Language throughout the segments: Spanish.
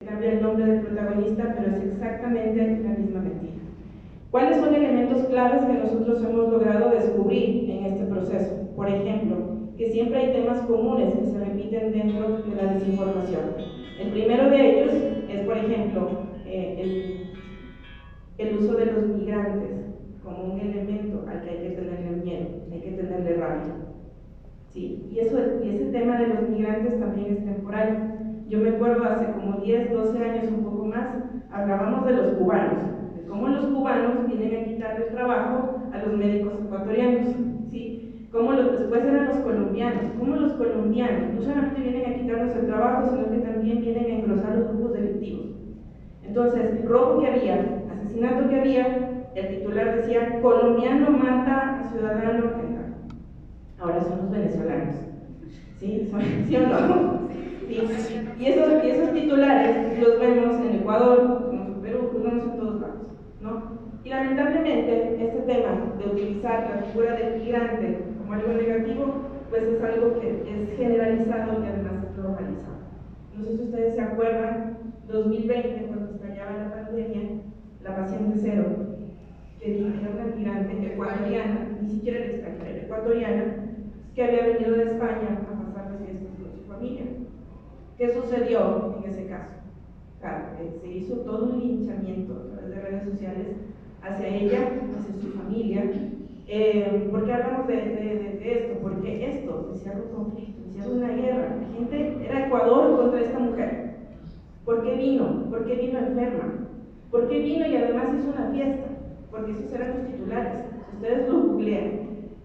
cambia el nombre del protagonista, pero es exactamente la misma mentira. ¿Cuáles son elementos claves que nosotros hemos logrado descubrir en este proceso? Por ejemplo, que siempre hay temas comunes que se repiten dentro de la desinformación. El primero de ellos es, por ejemplo, el uso de los migrantes como un elemento al que hay que tenerle miedo, hay que tenerle rabia. ¿Sí? Y ese tema de los migrantes también es temporal. Yo me acuerdo hace como 10, 12 años, un poco más, hablábamos de los cubanos, de cómo los cubanos vienen a quitarle el trabajo a los médicos ecuatorianos, ¿sí? Después eran los colombianos, cómo los colombianos no solamente vienen a quitarnos el trabajo, sino que también vienen a engrosar los grupos delictivos. Entonces, robo que había, asesinato que había, el titular decía, colombiano mata a ciudadano argentino. Ahora son los venezolanos, ¿sí? ¿Sí o no? ¿Sí? Y esos titulares los vemos en Ecuador, en Perú, los vemos en todos lados, ¿no? Y lamentablemente este tema de utilizar la figura del migrante como algo negativo, pues es algo que es generalizado y además es globalizado. No sé si ustedes se acuerdan, 2020, cuando estallaba la pandemia, la paciente cero, que era una migrante ecuatoriana, ni siquiera era extranjera, era ecuatoriana, que había venido de España a pasar las fiestas con su familia. ¿Qué sucedió en ese caso? Claro, se hizo todo un linchamiento a través de redes sociales hacia ella, hacia su familia. ¿Por qué hablamos de esto? Porque esto decía un conflicto, decía una guerra. La gente era Ecuador contra esta mujer. ¿Por qué vino? ¿Por qué vino enferma? ¿Por qué vino y además hizo una fiesta? Porque esos eran los titulares. Si ustedes lo googlean,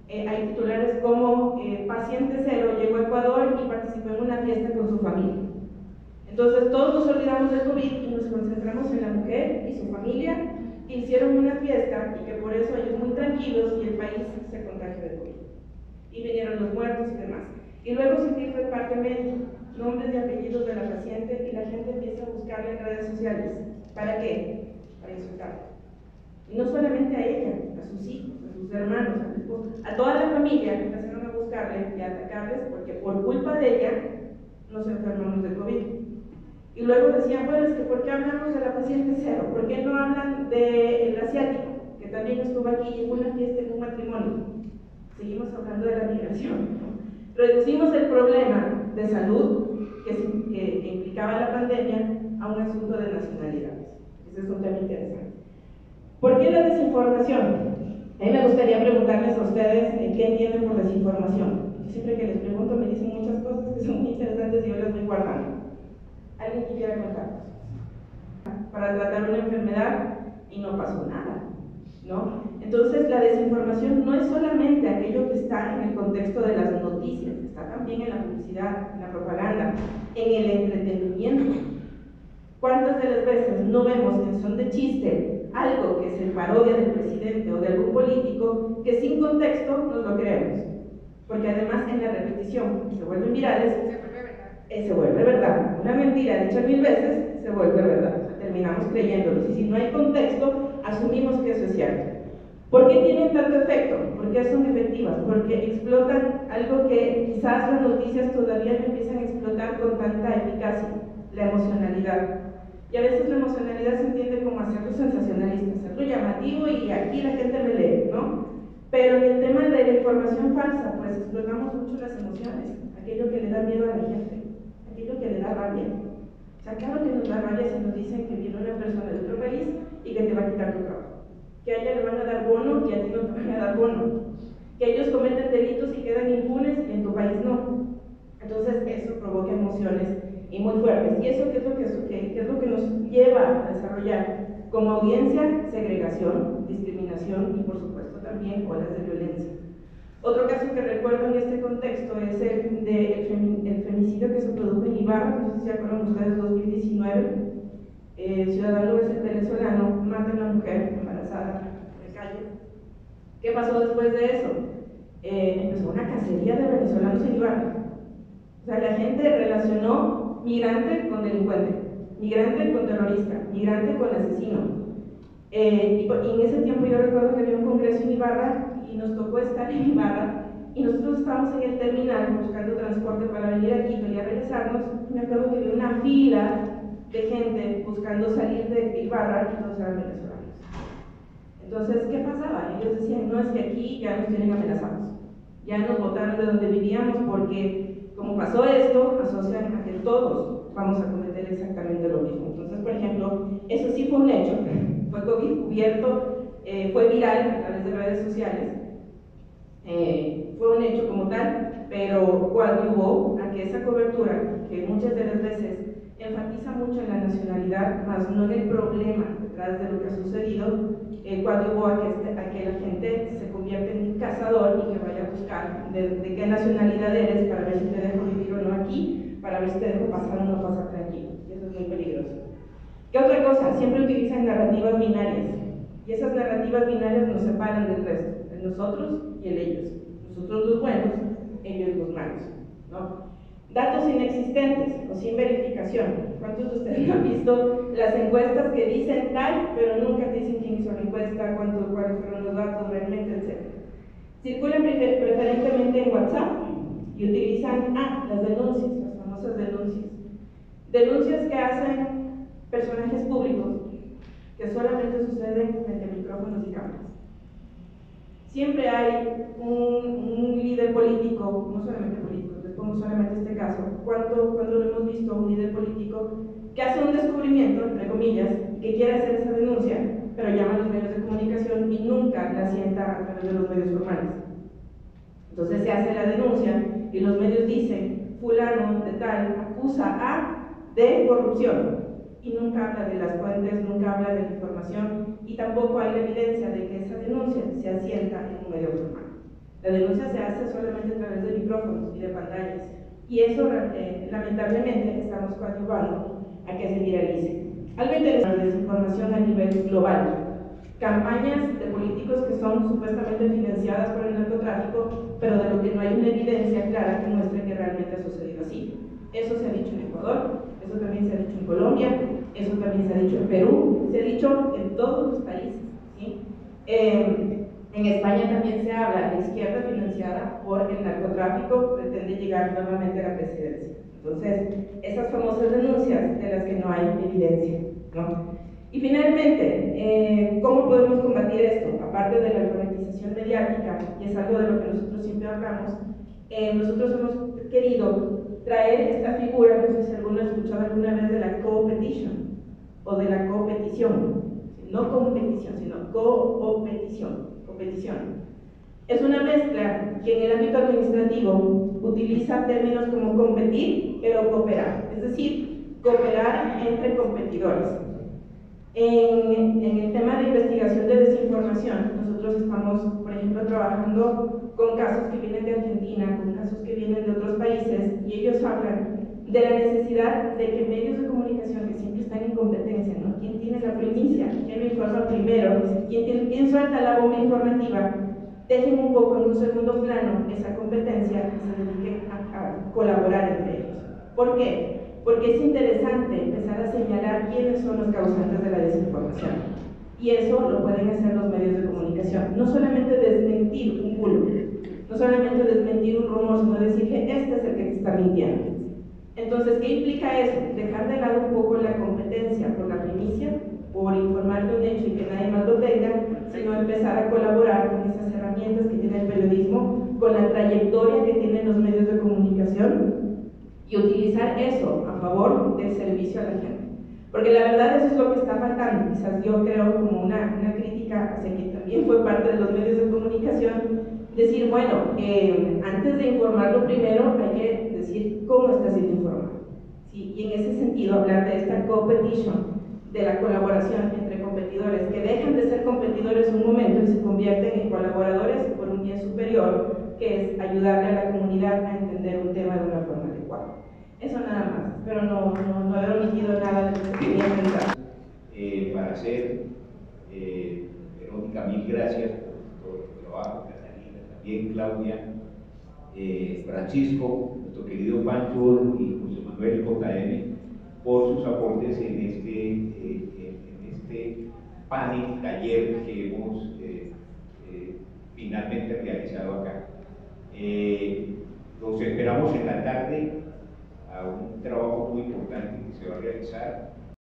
hay titulares como paciente cero llegó a Ecuador y participó en una fiesta con su familia. Entonces todos nos olvidamos del COVID y nos concentramos en la mujer y su familia, que hicieron una fiesta y que por eso ellos muy tranquilos y el país se contagió de COVID. Y vinieron los muertos y demás. Y luego se filtra el parte médico, nombres y apellidos de la paciente y la gente empieza a buscarla en redes sociales. ¿Para qué? Para insultarla. Y no solamente a ella, a sus hijos, a sus hermanos, a su esposo, a toda la familia que empezaron a buscarle y a atacarles porque por culpa de ella nos enfermamos de COVID. Y luego decían, bueno, es que ¿por qué hablamos de la paciente cero? ¿Por qué no hablan del asiático, que también estuvo aquí en una fiesta, en un matrimonio? Seguimos hablando de la migración, ¿no? Reducimos el problema de salud que implicaba la pandemia a un asunto de nacionalidades. Ese es un tema interesante. ¿Por qué la desinformación? A mí me gustaría preguntarles a ustedes qué entienden por desinformación. Siempre que les pregunto me dicen muchas cosas que son muy interesantes y yo las voy guardando. ¿Alguien quisiera contarnos? Para tratar una enfermedad y no pasó nada, ¿no? Entonces la desinformación no es solamente aquello que está en el contexto de las noticias, está también en la publicidad, en la propaganda, en el entretenimiento. ¿Cuántas de las veces no vemos en son de chiste algo que se parodia del presidente o de algún político que sin contexto nos lo creemos? Porque además en la repetición se vuelven virales, se vuelve verdad. Una mentira dicha 1000 veces se vuelve verdad. Terminamos creyéndolos y si no hay contexto asumimos que eso es cierto. ¿Por qué tienen tanto efecto? ¿Por qué son efectivas? Porque explotan algo que quizás las noticias todavía no empiezan a explotar con tanta eficacia: la emocionalidad. Y a veces la emocionalidad se entiende como hacerlo sensacionalista, hacerlo llamativo y aquí la gente me lee, ¿no? Pero en el tema de la información falsa, pues explotamos mucho las emociones, aquello que le da miedo a la gente, aquello que le da rabia. O sea, claro que nos da rabia si nos dicen que viene una persona de otro país y que te va a quitar tu trabajo, que a ella le van a dar bono y a ti no te van a dar bono, que ellos cometen delitos y quedan impunes y en tu país no. Entonces eso provoca emociones y muy fuertes. ¿Y eso qué es lo que nos lleva a desarrollar como audiencia? Segregación, discriminación y por supuesto también olas de violencia. Otro caso que recuerdo en este contexto es el femicidio que se produjo en Ibarra, no sé si se acuerdan ustedes, 2019. Ciudadano venezolano mata a una mujer embarazada en la calle. ¿Qué pasó después de eso? Empezó una cacería de venezolanos en Ibarra. O sea, la gente relacionó migrante con delincuente, migrante con terrorista, migrante con asesino. Y en ese tiempo yo recuerdo que había un congreso en Ibarra y nos tocó estar en Ibarra y nosotros estábamos en el terminal buscando transporte para venir aquí y regresarnos. Me acuerdo que había una fila de gente buscando salir de Ibarra y todos eran venezolanos. Entonces, ¿qué pasaba? Ellos decían, no, es que aquí ya nos tienen amenazados, ya nos botaron de donde vivíamos porque como pasó esto, asocian a que todos vamos a cometer exactamente lo mismo. Entonces, por ejemplo, eso sí fue un hecho, fue cubierto, fue viral a través de redes sociales, fue un hecho como tal, pero coadyuvó a que esa cobertura, que muchas de las veces enfatiza mucho en la nacionalidad, más no en el problema detrás de lo que ha sucedido, coadyuvó a que la gente se convierta en un cazador y que vaya a buscar de qué nacionalidad eres para ver si te dejo vivir o no aquí, para ver si te dejo pasar o no pasar tranquilo. Y eso es muy peligroso. ¿Qué otra cosa? Siempre utilizan narrativas binarias, y esas narrativas binarias nos separan del resto, el nosotros y el ellos. Nosotros los buenos, ellos los malos, ¿no? Datos inexistentes o sin verificación. ¿Cuántos de ustedes han visto las encuestas que dicen tal, pero nunca te dicen quién hizo la encuesta, cuáles fueron los datos realmente, etcétera? Circulan preferentemente en WhatsApp y utilizan las denuncias, las famosas denuncias. Denuncias que hacen personajes públicos que solamente suceden frente a micrófonos y cámaras. Siempre hay un líder político, no solamente político, les pongo solamente este caso, cuando lo hemos visto un líder político que hace un descubrimiento, entre comillas, que quiere hacer esa denuncia, pero llama a los medios de comunicación y nunca la sienta a través de los medios formales. Entonces se hace la denuncia y los medios dicen, fulano de tal acusa a de corrupción, y nunca habla de las fuentes, nunca habla de la información, y tampoco hay la evidencia de que esa denuncia se asienta en un medio formal. La denuncia se hace solamente a través de micrófonos y de pantallas, y eso lamentablemente estamos coadyuvando a que se viralice. Algo interesante, la desinformación a nivel global. Campañas de políticos que son supuestamente financiadas por el narcotráfico, pero de lo que no hay una evidencia clara que muestre que realmente ha sucedido así. Eso se ha dicho en Ecuador, eso también se ha dicho en Colombia, eso también se ha dicho en Perú, se ha dicho en todos los países, ¿sí? En España también se habla de izquierda financiada por el narcotráfico, pretende llegar nuevamente a la presidencia. Entonces, esas famosas denuncias de las que no hay evidencia, ¿no? Y finalmente, ¿cómo podemos combatir esto? Aparte de la alfabetización mediática, y es algo de lo que nosotros siempre hablamos, nosotros hemos querido traer esta figura, no sé si alguno ha escuchado alguna vez de la co-petition o de la competición, no competición, sino co-petición. Es una mezcla que en el ámbito administrativo utiliza términos como competir, pero cooperar, es decir, cooperar entre competidores. En el tema de investigación de desinformación, nosotros estamos, por ejemplo, trabajando con casos que vienen de Argentina, con casos que vienen de otros países, y ellos hablan de la necesidad de que medios de comunicación que siempre están en competencia, ¿no? ¿Quién tiene la primicia? ¿Quién lo informa primero? ¿Quién suelta la bomba informativa? Dejen un poco en un segundo plano esa competencia y se dediquen a colaborar entre ellos. ¿Por qué? Porque es interesante empezar a señalar quiénes son los causantes de la desinformación. Y eso lo pueden hacer los medios de comunicación. No solamente desmentir un bulo, no solamente desmentir un rumor, sino decir que este es el que te está mintiendo. Entonces, ¿qué implica eso? Dejar de lado un poco la competencia por la primicia, por informar de un hecho y que nadie más lo tenga, sino empezar a colaborar con esas herramientas que tiene el periodismo, con la trayectoria que tienen los medios de comunicación, y utilizar eso a favor del servicio a la gente. Porque la verdad eso es lo que está faltando. Quizás yo creo como una crítica hacia quien también fue parte de los medios de comunicación, decir, bueno, antes de informarlo primero hay que decir cómo está siendo informado, ¿sí? Y en ese sentido hablar de esta competition, de la colaboración entre competidores que dejan de ser competidores un momento y se convierten en colaboradores por un bien superior, que es ayudarle a la comunidad a entender un tema de una forma adecuada. Eso nada más, pero no haber omitido nada de lo que quería pensar. Para hacer, Verónica, mil gracias por todo tu trabajo, Catalina, también Claudia, Francisco, nuestro querido Pancho y José Manuel JM, por sus aportes en este panel, taller que hemos finalmente realizado acá. Los esperamos en la tarde a un trabajo muy importante que se va a realizar